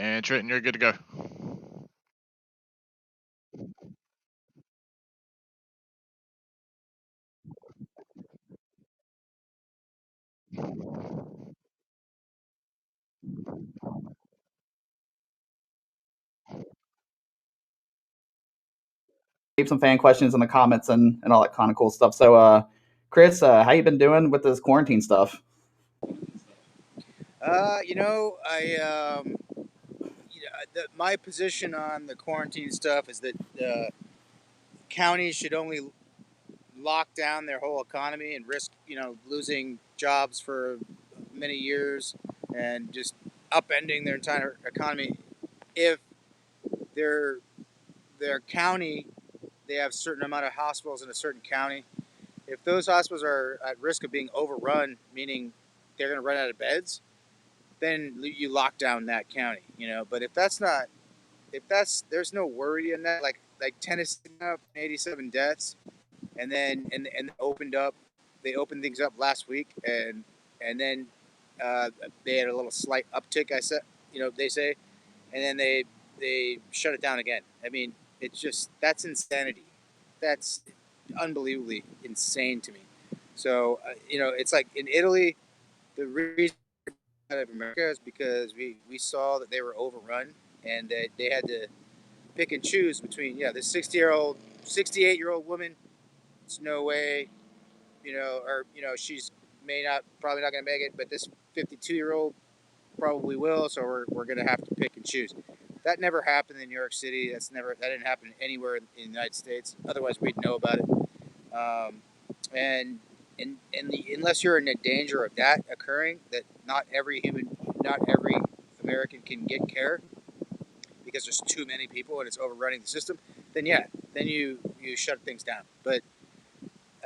And Trenton, you're good to go. Leave some fan questions in the comments and all that kind of cool stuff. So, Chris, how you been doing with this quarantine stuff? My position on the quarantine stuff is that counties should only lock down their whole economy and risk, losing jobs for many years and just upending their entire economy if their county, they have a certain amount of hospitals in a certain county. If those hospitals are at risk of being overrun, meaning they're going to run out of beds, then you lock down that county. But if that's not, there's no worry in that. Like Tennessee, 87 deaths, and then and they opened things up last week, and then they had a little slight uptick. They say, and then they shut it down again. I mean, it's just, that's insanity. That's unbelievably insane to me. So it's like in Italy, the reason out of America is because we saw that they were overrun and that they had to pick and choose between this 68-year-old woman. It's no way, or she's probably not going to make it, but this 52-year-old probably will. So we're going to have to pick and choose. That never happened in New York City. That didn't happen anywhere in the United States. Otherwise, we'd know about it. And unless you're in the danger of that occurring, that not every American can get care because there's too many people and it's overrunning the system, then you shut things down. But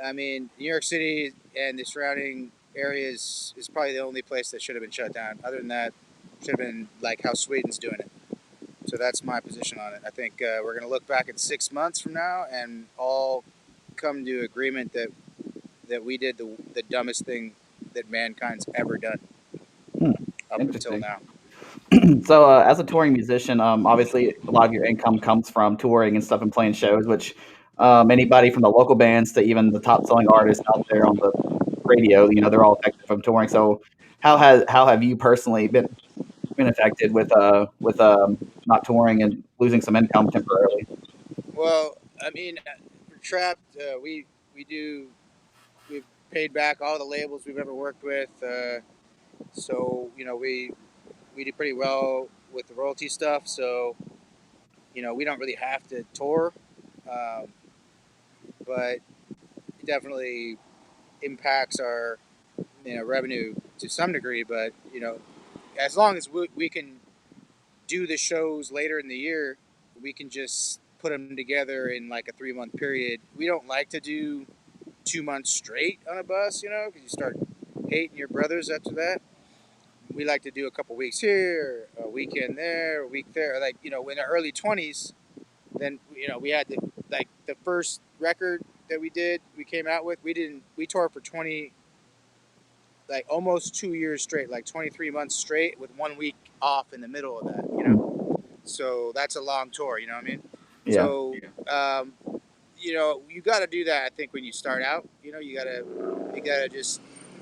I mean, New York City and the surrounding areas is probably the only place that should have been shut down. Other than that, should have been like how Sweden's doing it. So that's my position on it. I think we're going to look back at 6 months from now and all come to agreement that we did the dumbest thing that mankind's ever done up until now. So, as a touring musician, obviously a lot of your income comes from touring and stuff and playing shows, which anybody from the local bands to even the top selling artists out there on the radio, they're all affected from touring. So, how have you personally been affected with not touring and losing some income temporarily? Well, I mean, for Trapt, we've paid back all the labels we've ever worked with. So we do pretty well with the royalty stuff. So we don't really have to tour, um, but it definitely impacts our revenue to some degree. But as long as we can do the shows later in the year, we can just put them together in like a 3-month period. We don't like to do 2 months straight on a bus, because you start hating your brothers after that. We like to do a couple weeks here, a weekend there, a week there. Like in the early 20s, then we had like the first record that we came out with. We toured for 20, like almost 2 years straight, like 23 months straight, with 1 week off in the middle of that. So that's a long tour. You know what I mean? Yeah. So you got to do that. I think when you start out, you gotta just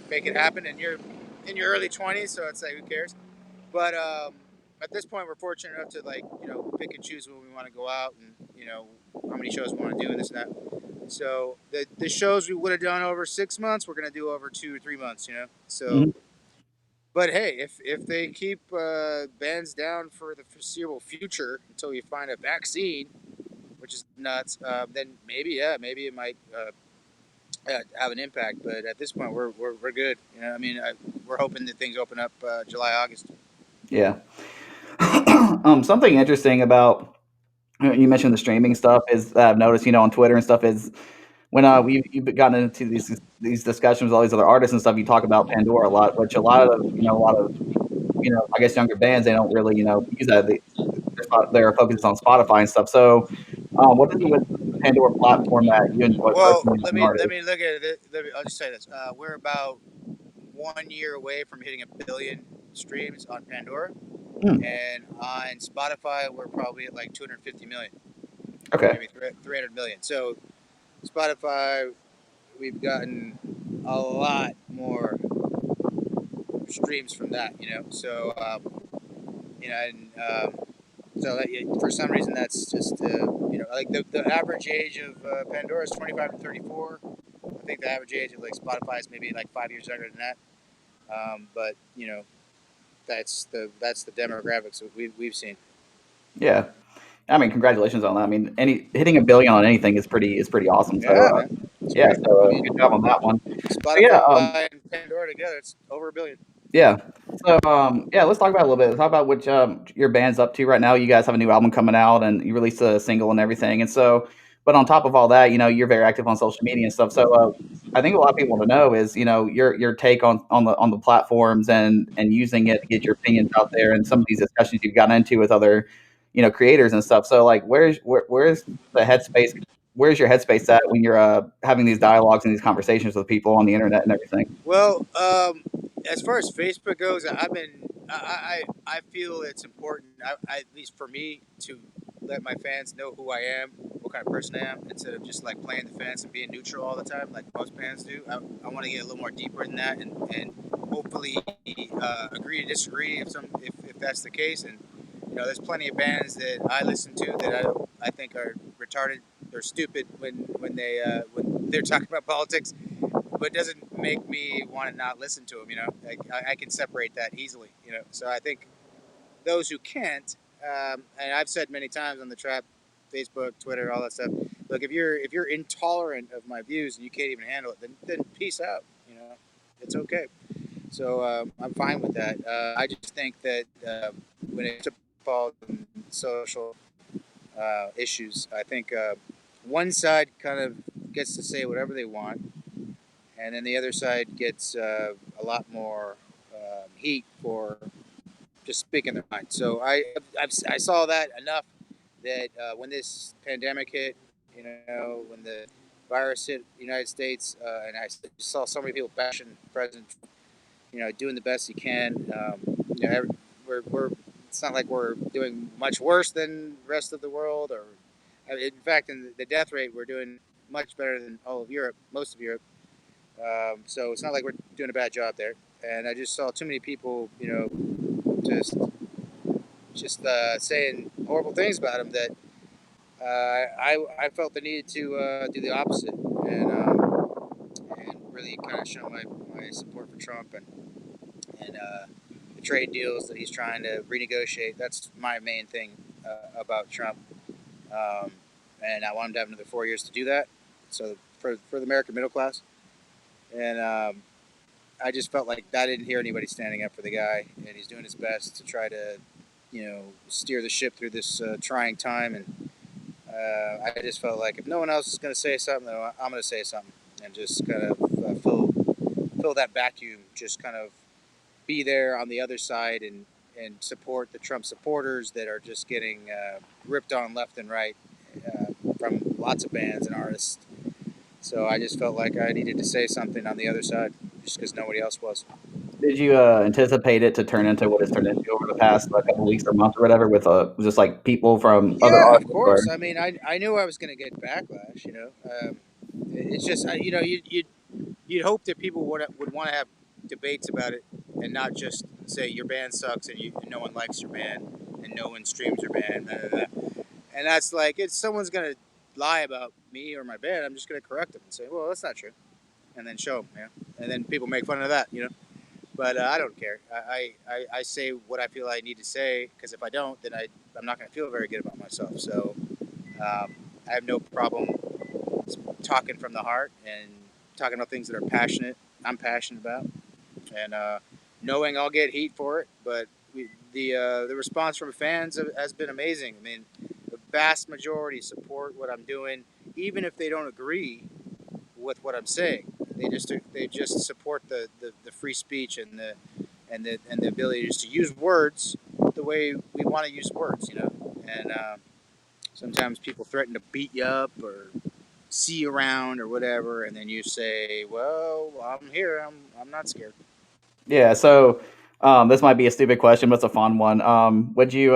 make it happen. And you're in your early 20s, so it's like, who cares? But at this point, we're fortunate enough to pick and choose when we want to go out and how many shows we want to do and this and that. So the shows we would have done over 6 months, we're gonna do over 2 or 3 months. So. But hey, if they keep bands down for the foreseeable future until you find a vaccine, which is nuts, then maybe it might have an impact. But at this point, we're good. I mean, we're hoping that things open up July, August. Yeah. Something interesting about you mentioned the streaming stuff is that I've noticed, on Twitter and stuff is when you've gotten into these discussions with all these other artists and stuff, you talk about Pandora a lot, which a lot of I guess younger bands, they don't really use that. Their focus is on Spotify and stuff. So, what is it with the Pandora platform that you enjoy Well, personally as let an me artist? look at it. I'll just say this: we're about 1 year away from hitting 1 billion streams on Pandora. Hmm. and on Spotify we're probably at like 250 million, Okay. maybe 300 million. So Spotify, we've gotten a lot more streams from that, you know. So and so that, for some reason that's just like the average age of Pandora is 25 to 34. I think the average age of like Spotify is maybe like 5 years younger than that. But that's the demographics that we've seen. Yeah. I mean, congratulations on that. I mean, any hitting a billion on anything is pretty awesome. So, Yeah, man, it's yeah. great. So, I mean, good job on that one. So, yeah. Spotify and Pandora together, it's over a billion. Yeah. So, yeah, let's talk about it a little bit. Let's talk about what your band's up to right now. You guys have a new album coming out, and you released a single and everything. And so, but on top of all that, you're very active on social media and stuff. So, I think a lot of people want to know is, your take on the platforms and using it to get your opinions out there, and some of these discussions you've gotten into with other, creators and stuff. So, like, where's the headspace? Where's your headspace at when you're having these dialogues and these conversations with people on the internet and everything? Well, as far as Facebook goes, I feel it's important, at least for me, to let my fans know who I am, what kind of person I am, instead of just like playing the fence and being neutral all the time, like most bands do. I want to get a little more deeper than that, and hopefully agree to disagree if that's the case. And there's plenty of bands that I listen to that I think are retarded or stupid when they're talking about politics, but it doesn't make me want to not listen to them. I can separate that easily. So I think those who can't, and I've said many times on the Trapt, Facebook, Twitter, all that stuff. Look, if you're intolerant of my views and you can't even handle it, then peace out. It's okay. So I'm fine with that. I just think that when it's about social issues, I think one side kind of gets to say whatever they want, and then the other side gets a lot more heat for just speaking their mind. So I saw that enough that when this pandemic hit, when the virus hit the United States, and I saw so many people bashing President, doing the best he can. We're it's not like we're doing much worse than the rest of the world, or in fact, in the death rate, we're doing much better than all of Europe, most of Europe. So it's not like we're doing a bad job there. And I just saw too many people, just saying horrible things about him that I felt the need to do the opposite and really kind of show my support for Trump and the trade deals that he's trying to renegotiate. That's my main thing about Trump, um, and I want him to have another 4 years to do that. So for the American middle class, and I just felt like I didn't hear anybody standing up for the guy, and he's doing his best to try to, steer the ship through this trying time. And I just felt like if no one else is going to say something, then I'm going to say something, and just kind of fill that vacuum. Just kind of be there on the other side and support the Trump supporters that are just getting ripped on left and right from lots of bands and artists. So I just felt like I needed to say something on the other side, just because nobody else was. Did you anticipate it to turn into what it's turned into over the past couple weeks or month or whatever with just like people from other Yeah, of artists or course. I mean, I knew I was going to get backlash. It's just you'd hope that people would want to have debates about it and not just say your band sucks and no one likes your band and no one streams your band. Blah, blah, blah. And that's like if someone's going to lie about me or my band, I'm just going to correct them and say, well, that's not true, and then show them. And then people make fun of that. But I don't care. I say what I feel I need to say because if I don't, then I'm not going to feel very good about myself. So I have no problem talking from the heart and talking about things that are passionate. I'm passionate about, and knowing I'll get heat for it. But the response from fans has been amazing. I mean, the vast majority support what I'm doing, even if they don't agree with what I'm saying. They just support the free speech and the ability just to use words the way we want to use words. And sometimes people threaten to beat you up or see you around or whatever, and then you say, "Well, I'm here. I'm not scared." yeah. So This might be a stupid question, but it's a fun one. Would you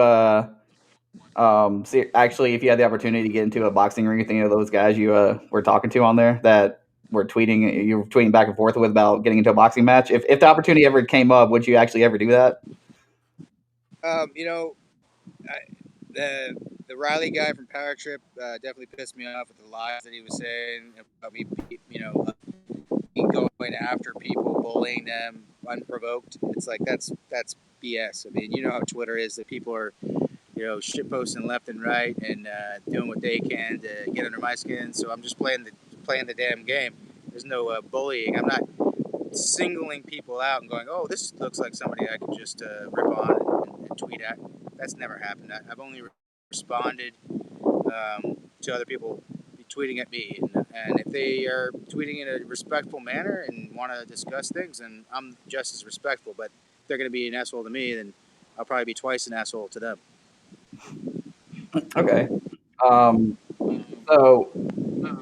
see actually if you had the opportunity to get into a boxing ring with any of those guys you were talking to on there that were tweeting you were tweeting back and forth with about getting into a boxing match? If the opportunity ever came up, would you actually ever do that? You know, I, the the Riley guy from Power Trip definitely pissed me off with the lies that he was saying about me. Going after people, bullying them unprovoked. It's like that's BS. I mean, you know how Twitter is, that people are shit posting left and right and doing what they can to get under my skin. So I'm just playing the damn game. There's no bullying. I'm not singling people out and going, oh, this looks like somebody I could just rip on and tweet at. That's never happened. I've only responded to other people tweeting at me, and if they are tweeting in a respectful manner and want to discuss things, then I'm just as respectful. But if they're going to be an asshole to me, then I'll probably be twice an asshole to them. Okay. Um, so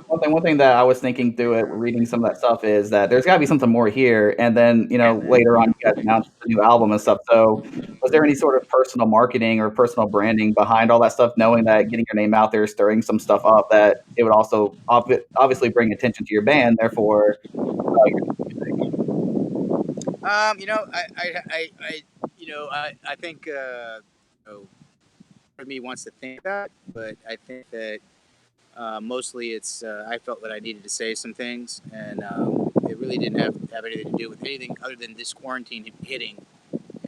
one thing that I was thinking through it, reading some of that stuff, is that there's got to be something more here. And then later on, you guys announced the new album and stuff. So was there any sort of personal marketing or personal branding behind all that stuff, knowing that getting your name out there, stirring some stuff up, that it would also obviously bring attention to your band, therefore your I think part of me wants to think that, but I think that mostly it's I felt that I needed to say some things, and it really didn't have anything to do with anything other than this quarantine hitting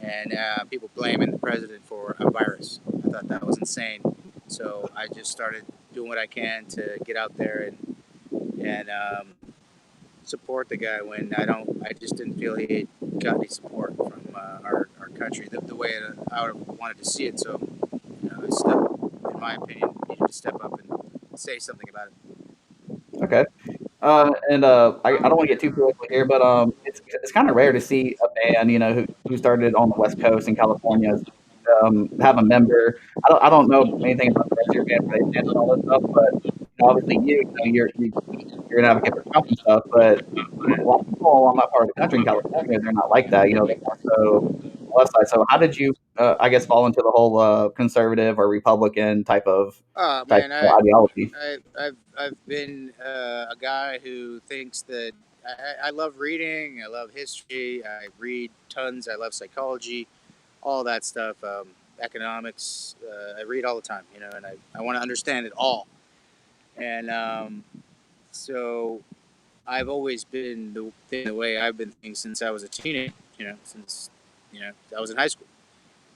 and people blaming the president for a virus. I thought that was insane. So I just started doing what I can to get out there and support the guy when I just didn't feel he got any support from our country the way I would have wanted to see it. So, in my opinion, needed to step up and say something about it. Okay. And I don't want to get too political here, but it's kind of rare to see a band, who started on the West Coast in California, have a member. I don't know anything about the rest of your band, where they stand on all this stuff, but obviously you're an advocate for Trump and stuff, but a lot of people on that part of the country in California, they're not like that. They're more so on the left side. So how did you, I guess, fall into the whole conservative or Republican Oh type man, of ideology? I've been a guy who thinks that I love reading. I love history. I read tons. I love psychology, all that stuff. Economics. I read all the time, and I want to understand it all. And so I've always been the way I've been thinking since I was a teenager. Since I was in high school,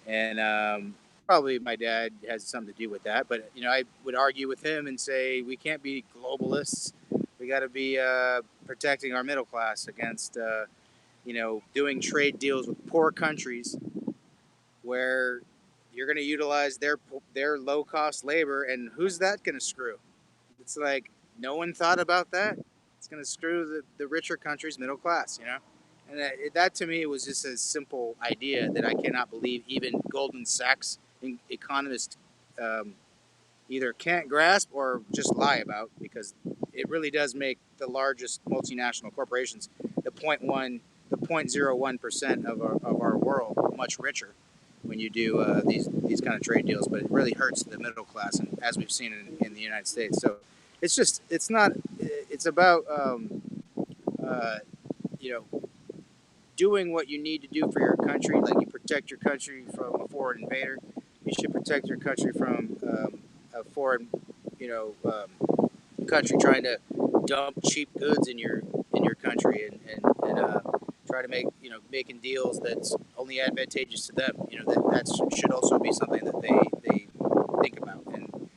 and probably my dad has something to do with that. But I would argue with him and say we can't be globalists. We got to be protecting our middle class against doing trade deals with poor countries where you're going to utilize their low cost labor, and who's that going to screw? It's like no one thought about that. It's going to screw the richer countries' middle class. And that to me was just a simple idea that I cannot believe even Goldman Sachs economists um, either can't grasp or just lie about, because it really does make the largest multinational corporations, the 0.01% of our world, much richer when you do these kind of trade deals. But it really hurts the middle class, and as we've seen in the United States. So it's not it's about uh, you know doing what you need to do for your country. Like, you protect your country from a foreign invader, you should protect your country from a foreign, you know, country trying to dump cheap goods in your country and try to make making deals that's only advantageous to them. That should also be something that they think about, and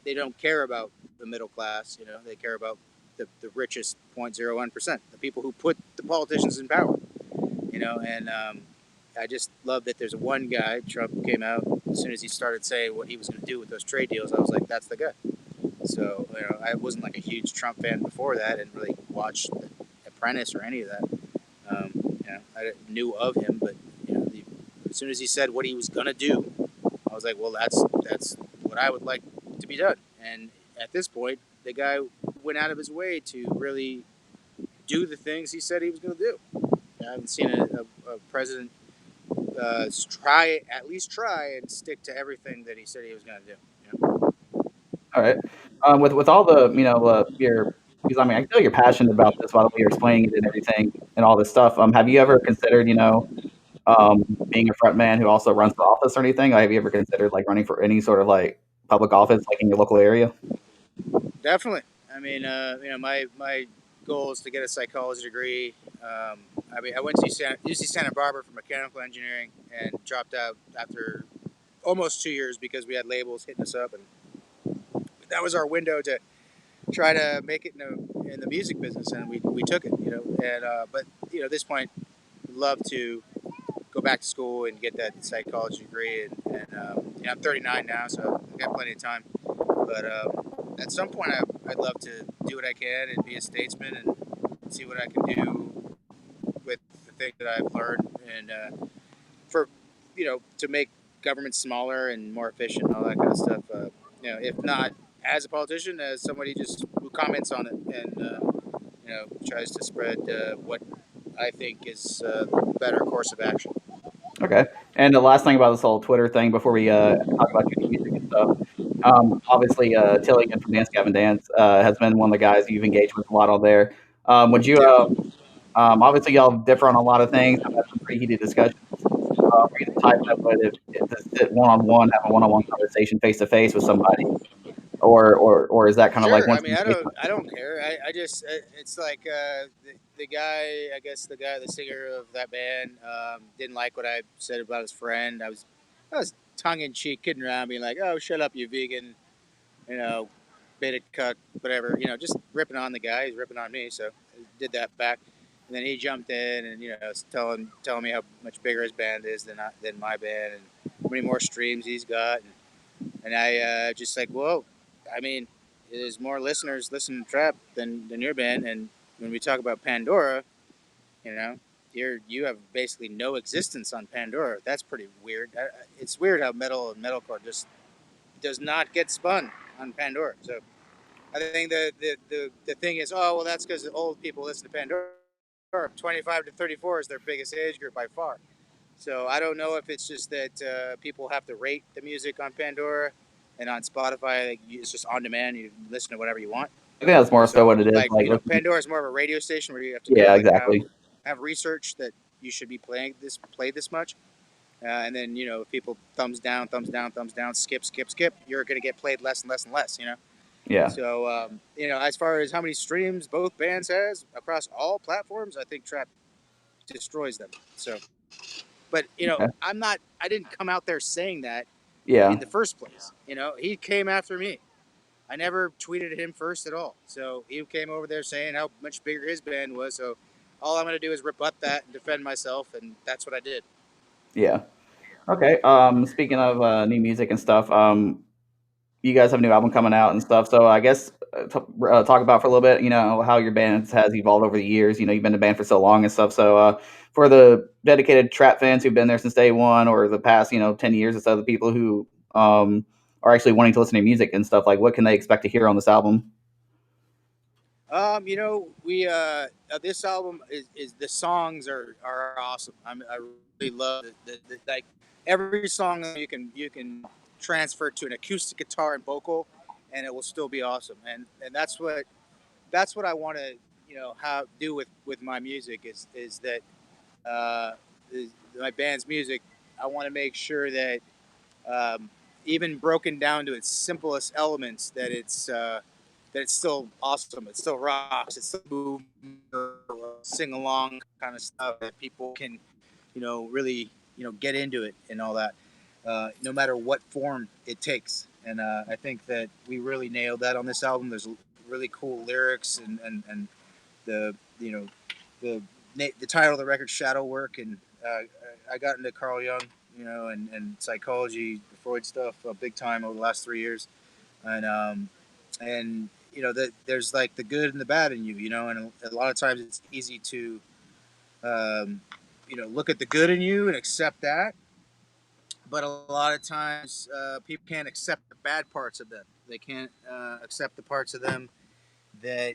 they don't care about the middle class. They care about the richest 0.01%, the people who put the politicians in power. And I just love that there's one guy. Trump came out as soon as he started saying what he was going to do with those trade deals. I was like, that's the guy. So I wasn't like a huge Trump fan before that, and really watched the Apprentice or any of that. I knew of him, but as soon as he said what he was going to do, I was like, well, that's what I would like to be done. And at this point, the guy went out of his way to really do the things he said he was going to do. I haven't seen a president try and stick to everything that he said he was going to do. You know? All right. With all the your because I mean I feel you're passionate about this by the way you're explaining it and everything and all this stuff. Have you ever considered being a front man who also runs for office or anything? Have you ever considered like running for any sort of like public office like in your local area? Definitely. I mean, my goal is to get a psychology degree. Um, I mean, I went to UC Santa Barbara for mechanical engineering and dropped out after almost 2 years because we had labels hitting us up, and that was our window to try to make it in the music business, and we took it. And but at this point, we'd love to go back to school and get that psychology degree. And I'm 39 now, so I've got plenty of time. But at some point, I'd love to do what I can and be a statesman and see what I can do with the things that I've learned, and for to make government smaller and more efficient, and all that kind of stuff. If not as a politician, as somebody just who comments on it and tries to spread what I think is a better course of action. Okay. And the last thing about this whole Twitter thing before we talk about your new music and stuff. Obviously, Tilligan from Dance Gavin Dance has been one of the guys you've engaged with a lot on there. Would you? Yeah. Obviously, y'all differ on a lot of things. I've had some pretty heated discussions. Are you the type that would, if to sit one on one, have a one on one conversation face to face with somebody, or is that kind of like Sure. I once mean, you face? I don't care. I just it's like the guy. I guess the singer of that band, didn't like what I said about his friend. I was tongue in cheek, kidding around, being like, "Oh, shut up, you vegan," you know, baited cuck, whatever. Just ripping on the guy. He's ripping on me, so I did that back. And then he jumped in and telling me how much bigger his band is than my band, and how many more streams he's got. And I just like, well, I mean, there's more listeners listen to Trapt than your band. And when we talk about Pandora, you know, you have basically no existence on Pandora. That's pretty weird. It's weird how metal and metalcore just does not get spun on Pandora. So I think the thing is, oh well, that's because old people listen to Pandora. 25 to 34 is their biggest age group by far. So I don't know if it's just that people have to rate the music on Pandora, and on Spotify, like, it's just on demand. You listen to whatever you want. I think that's more so what So it is. like Like, listen, Pandora is more of a radio station where you have to kind yeah, of like have exactly. have research that you should be played this much, and then if people thumbs down, thumbs down, thumbs down, skip, skip, skip, you're gonna get played less and less and less. Yeah. So as far as how many streams both bands has across all platforms, I think Trap destroys them. So, but Okay. I didn't come out there saying that Yeah. in the first place. He came after me. I never tweeted at him first at all. So he came over there saying how much bigger his band was. So all I'm going to do is rebut that and defend myself, and that's what I did. Yeah. Okay. Speaking of new music and stuff, you guys have a new album coming out and stuff. So I guess talk about for a little bit, how your band has evolved over the years. You've been in the band for so long and stuff. So for the dedicated Trap fans who've been there since day one, or the past, 10 years or so, the people who are actually wanting to listen to music and stuff, like what can they expect to hear on this album? We this album is the songs are awesome. I really love like every song you can transfer to an acoustic guitar and vocal, and it will still be awesome. And that's what I want to have do with my music is that uh, is my band's music. I want to make sure that um, even broken down to its simplest elements, that it's still awesome. It still rocks. It's still move, sing along kind of stuff that people can really get into it and all that. No matter what form it takes, and I think that we really nailed that on this album. There's really cool lyrics and the the title of the record, Shadow Work, and I got into Carl Jung, and psychology, Freud stuff, big time over the last 3 years, and that there's like the good and the bad in you, and a lot of times it's easy to um, look at the good in you and accept that, but a lot of times people can't accept the bad parts of them. They can't accept the parts of them that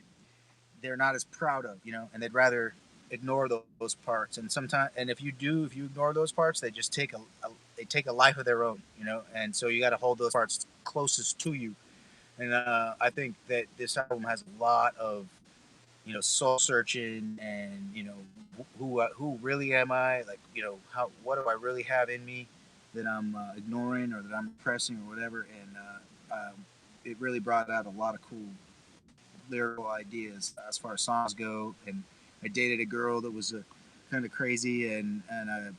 they're not as proud of, and they'd rather ignore those parts. And sometimes, and if you ignore those parts, they just they take a life of their own, you know. And so you got to hold those parts closest to you. And I think that this album has a lot of, you know, soul searching, and you know, who really am I? Like, you know, how what do I really have in me that I'm ignoring or that I'm repressing or whatever. And it really brought out a lot of cool lyrical ideas as far as songs go. And I dated a girl that was kind of crazy, and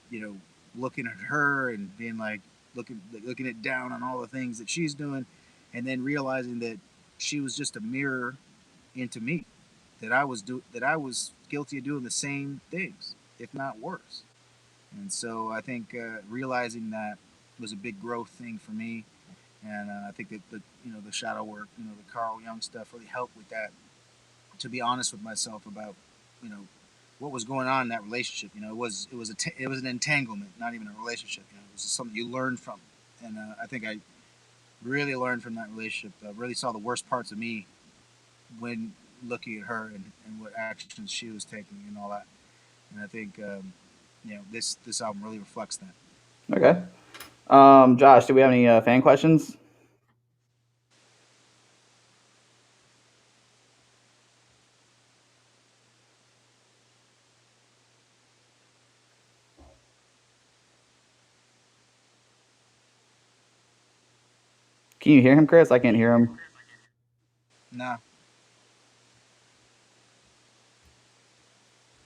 you know, looking at her and being like looking it down on all the things that she's doing, and then realizing that she was just a mirror into me, that I was guilty of doing the same things, if not worse. And so I think realizing that was a big growth thing for me. And I think that the, you know, the shadow work, you know, the Carl Jung stuff really helped with that. To be honest with myself about, you know, what was going on in that relationship. You know, it was an entanglement, not even a relationship. You know, it was just something you learned from. And I think I really learned from that relationship. I really saw the worst parts of me when looking at her, and what actions she was taking and all that. And I think you know, this album really reflects that. Okay. Josh, do we have any fan questions? Can you hear him, Chris? I can't hear him. Nah,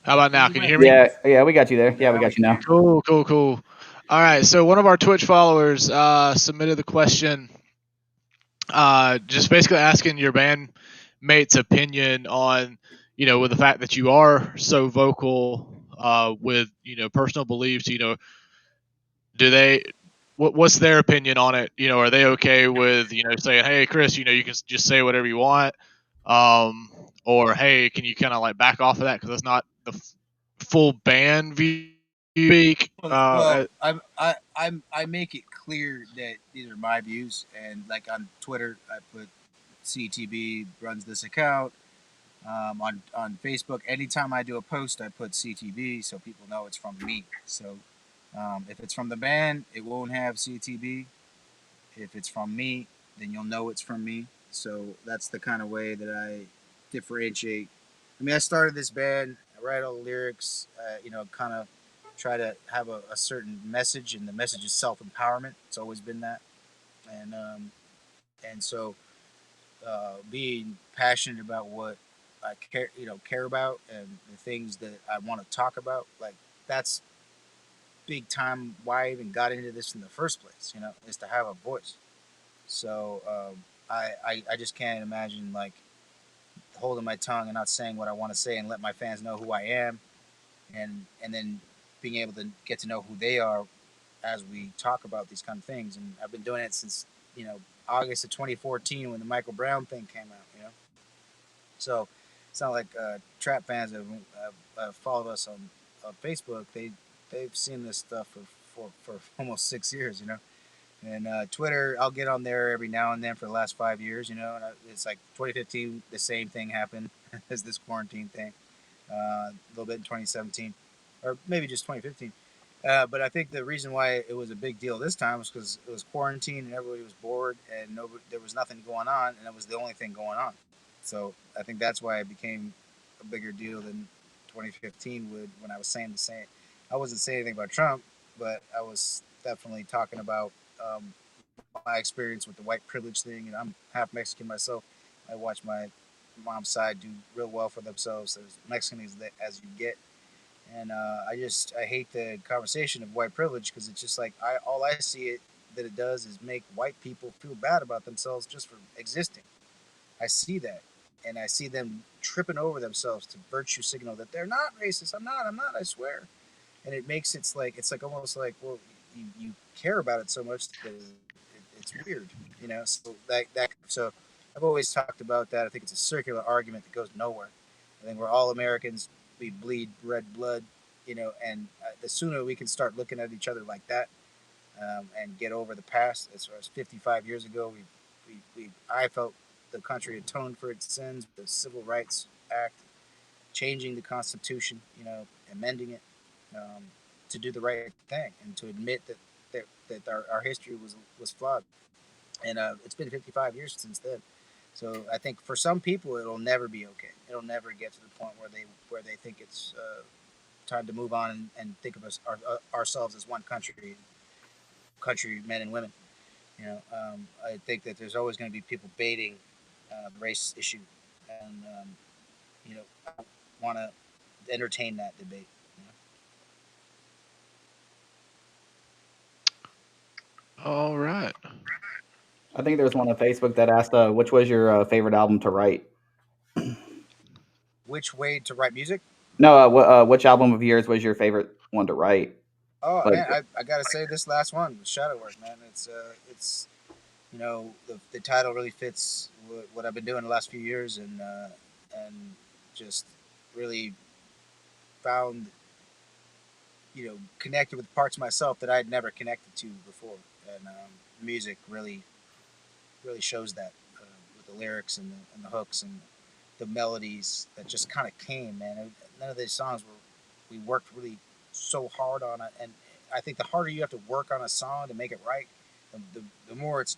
How about think now? he Can you might. hear me? Yeah, yeah, we got you there. Yeah, Yeah, we now we got you can now. hear. Cool, cool, cool. All right. So one of our Twitch followers submitted the question, just basically asking your bandmate's opinion on, you know, with the fact that you are so vocal with, you know, personal beliefs. You know, do they? What's their opinion on it? You know, are they okay with, you know, saying, "Hey, Chris, you know, you can just say whatever you want," um, or "Hey, can you kind of like back off of that because that's not the full band view?" Speak. Well, I make it clear that these are my views, and like on Twitter, I put CTB runs this account. On Facebook, anytime I do a post, I put CTB so people know it's from me. So if it's from the band, it won't have CTB. If it's from me, then you'll know it's from me. So that's the kind of way that I differentiate. I mean, I started this band. I write all the lyrics. You know, kind of try to have a certain message, and the message is self empowerment. It's always been that, and so being passionate about what I care about, and the things that I want to talk about, like that's big time why I even got into this in the first place. You know, is to have a voice. So I just can't imagine like holding my tongue and not saying what I want to say, and let my fans know who I am, and then being able to get to know who they are as we talk about these kind of things. And I've been doing it since, you know, August of 2014 when the Michael Brown thing came out. You know, so it's not like Trapt fans have followed us on Facebook. They've seen this stuff for almost 6 years. You know. And Twitter, I'll get on there every now and then for the last 5 years, you know. And it's like 2015, the same thing happened as this quarantine thing. A little bit in 2017, or maybe just 2015. But I think the reason why it was a big deal this time was because it was quarantine and everybody was bored, and there was nothing going on, and it was the only thing going on. So I think that's why it became a bigger deal than 2015 would, when I was saying the same. I wasn't saying anything about Trump, but I was definitely talking about um, my experience with the white privilege thing. And I'm half Mexican myself. I watch my mom's side do real well for themselves, as Mexican as you get. And I hate the conversation of white privilege, because it's just like all I see it that it does is make white people feel bad about themselves just for existing. I see that, and I see them tripping over themselves to virtue signal that they're not racist. I'm not. I'm not. I swear. And it makes it's like almost like, well, you care about it so much that it's weird, you know. So so I've always talked about that. I think it's a circular argument that goes nowhere. I think we're all Americans. We bleed red blood, you know, and the sooner we can start looking at each other like that, and get over the past. As far as 55 years ago, I felt the country atoned for its sins with the Civil Rights Act, changing the Constitution, amending it, to do the right thing and to admit that our history was flawed. And it's been 55 years since then. So I think for some people it'll never be okay. It'll never get to the point where they think it's time to move on and think of ourselves as one country men and women. I think that there's always going to be people baiting the race issue, and I want to entertain that debate. All right. I think there's one on Facebook that asked, which was your favorite album to write? Which way to write music? No, which album of yours was your favorite one to write? Oh Like, man, I gotta say this last one, Shadow Work, man. It's the title really fits what I've been doing the last few years, and just really found connected with parts of myself that I had never connected to before, and music really shows that with the lyrics and the hooks and the melodies that just kind of came, man. None of these songs we worked really so hard on it, and I think the harder you have to work on a song to make it right, the more it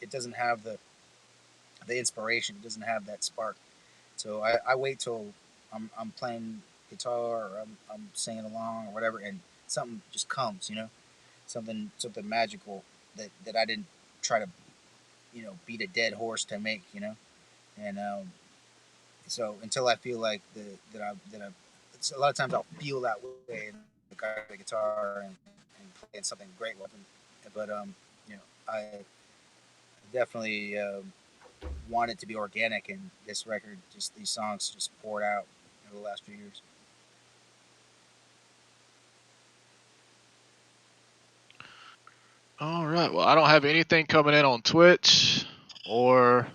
doesn't have the inspiration, it doesn't have that spark. So I wait till I'm playing guitar or I'm singing along or whatever, and something just comes, something magical that I didn't try to beat a dead horse to make, and so until I feel like that I it's a lot of times I'll feel that way and like the guitar and playing something great with them, but I definitely want it to be organic, and this record, just these songs, just poured out over the last few years. All right. Well, I don't have anything coming in on Twitch or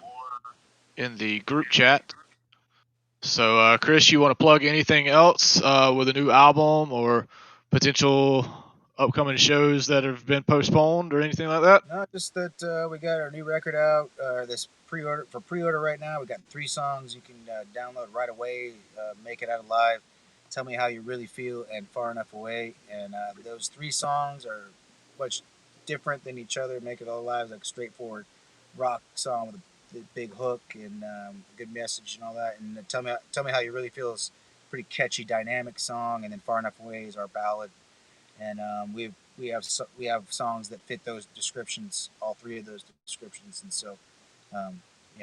in the group chat. So, Chris, you want to plug anything else with a new album or potential upcoming shows that have been postponed or anything like that? No, just that we got our new record out. This pre-order right now. We got 3 songs you can download right away. Make it out alive. Tell me how you really feel and far enough away. And those 3 songs are much different than each other. Make it all alive, like a straightforward rock song with a big hook and a good message and all that. And tell me how you really feel is a pretty catchy, dynamic song. And then far enough away is our ballad, and we have songs that fit those descriptions, all 3 of those descriptions, and so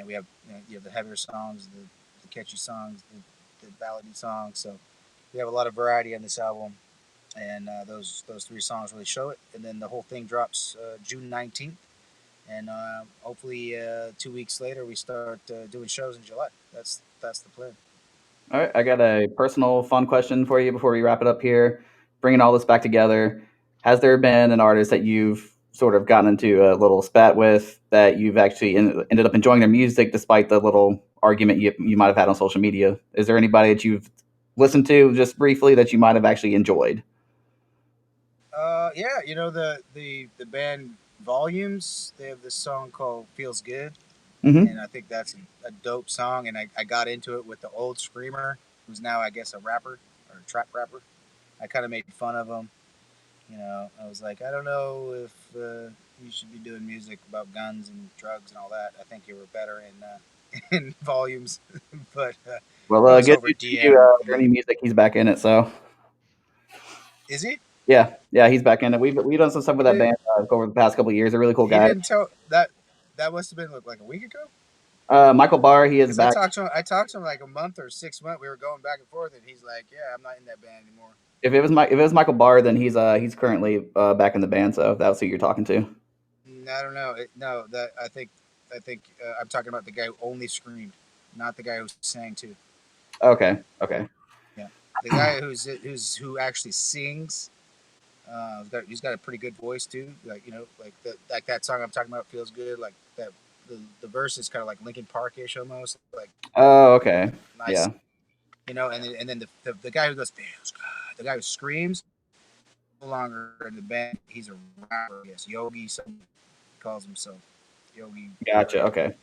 we have you have the heavier songs, the catchy songs, the ballady songs. So we have a lot of variety on this album, and those 3 songs really show it. And then the whole thing drops June 19th, and hopefully 2 weeks later we start doing shows in July. That's the plan. all right, I got a personal fun question for you before we wrap it up here. Bringing all this back together, has there been an artist that you've sort of gotten into a little spat with that you've actually ended up enjoying their music despite the little argument you might have had on social media? Is there anybody that you've listened to just briefly that you might have actually enjoyed? Yeah, the band Volumes. They have this song called "Feels Good," Mm-hmm. and I think that's a dope song. And I got into it with the old screamer, who's now I guess a rapper or a trap rapper. I kind of made fun of him. I was like, I don't know if you should be doing music about guns and drugs and all that. I think you were better in in Volumes, but it Well, was good over news for you, DM. Journey Music. He's back in it, so Is he? yeah, he's back in it. We've done some stuff with that Did band over the past couple of years. A really cool he guy. didn't tell that? That must have been like a week ago. Michael Barr, he is Because I back. talked to him. I talked to him like a month or 6 months. We were going back and forth, and he's like, "Yeah, I'm not in that band anymore." If it was Michael Barr, then he's currently back in the band. So if that's who you're talking to. I don't know. No, that I think I'm talking about the guy who only screamed, not the guy who sang too. Okay, okay. Yeah, the guy who actually sings. He's got a pretty good voice too. Like that song I'm talking about feels good. Like that, the verse is kind of like Linkin Park ish almost. Like Oh, okay. nice, Yeah, and then the guy who goes feels good. The guy who screams no longer in the band. He's a rapper. Yes, Yogi. Some calls himself Yogi gotcha. whatever. Okay.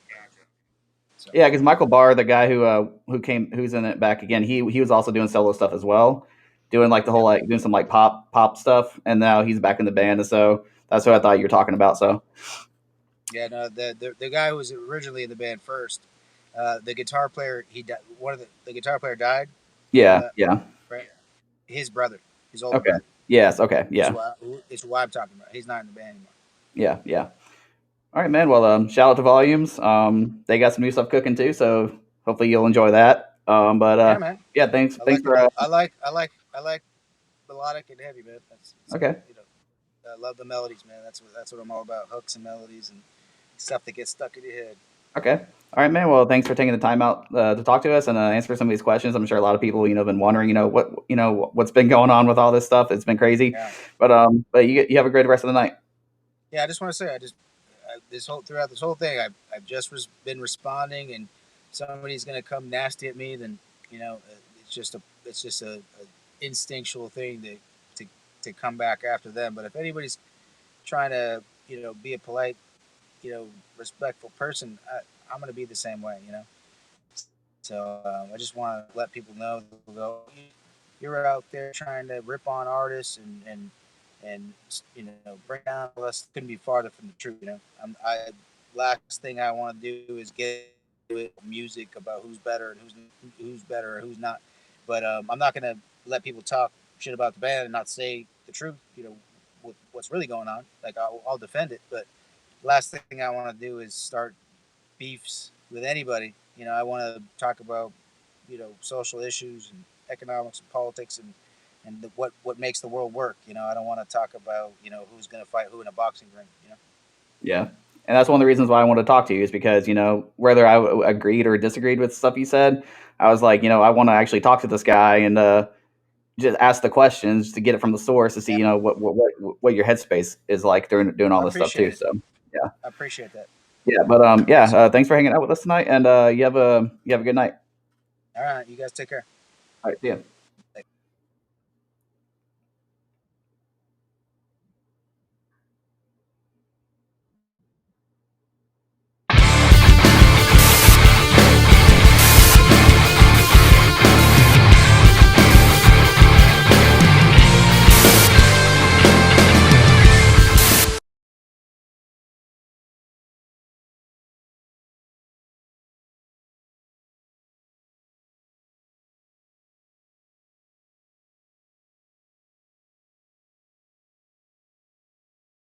So. Yeah, because Michael Barr, the guy who's in it back again, he was also doing solo stuff as well, doing like the whole like doing some like pop stuff, and now he's back in the band, and so that's what I thought you were talking about. So Yeah, no, the guy who was originally in the band first, the guitar player, he died. One of the guitar player died. yeah, yeah, Right. His brother, his older okay, brother, yes, okay, is yeah, why I'm talking about. He's not in the band anymore. yeah, yeah. All right, man. Well, shout out to Volumes. They got some new stuff cooking too, so hopefully you'll enjoy that. But Yeah, man. yeah, thanks, I thanks like for I like melodic and heavy, man. That's okay. I love the melodies, man. That's what I'm all about. Hooks and melodies and stuff that gets stuck in your head. Okay. All right, man. Well, thanks for taking the time out to talk to us and answer some of these questions. I'm sure a lot of people, been wondering, what's been going on with all this stuff. It's been crazy, Yeah. but you have a great rest of the night. Yeah, I just want to say, throughout this whole thing, I've just been responding, and somebody's gonna come nasty at me, then it's just a instinctual thing to come back after them. But if anybody's trying to be a polite, respectful person, I'm gonna be the same way. So I just want to let people know that you're out there trying to rip on artists and bring down all us. Couldn't be farther from the truth. Last thing I want to do is get with music about who's better and who's better or who's not. But I'm not gonna let people talk shit about the band and not say the truth. What's really going on. Like I'll defend it, but last thing I want to do is start beefs with anybody. I want to talk about social issues and economics and politics and what makes the world work. I don't want to talk about who's going to fight who in a boxing ring. Yeah. And that's one of the reasons why I wanted to talk to you is because, whether I agreed or disagreed with stuff you said, I was like, I want to actually talk to this guy and just ask the questions to get it from the source to see, Yeah. what your headspace is like doing all I this stuff appreciate too. it. So, yeah. I appreciate that. Yeah. But, Yes. thanks for hanging out with us tonight and you have a good night. All right. You guys take care. All right. See ya.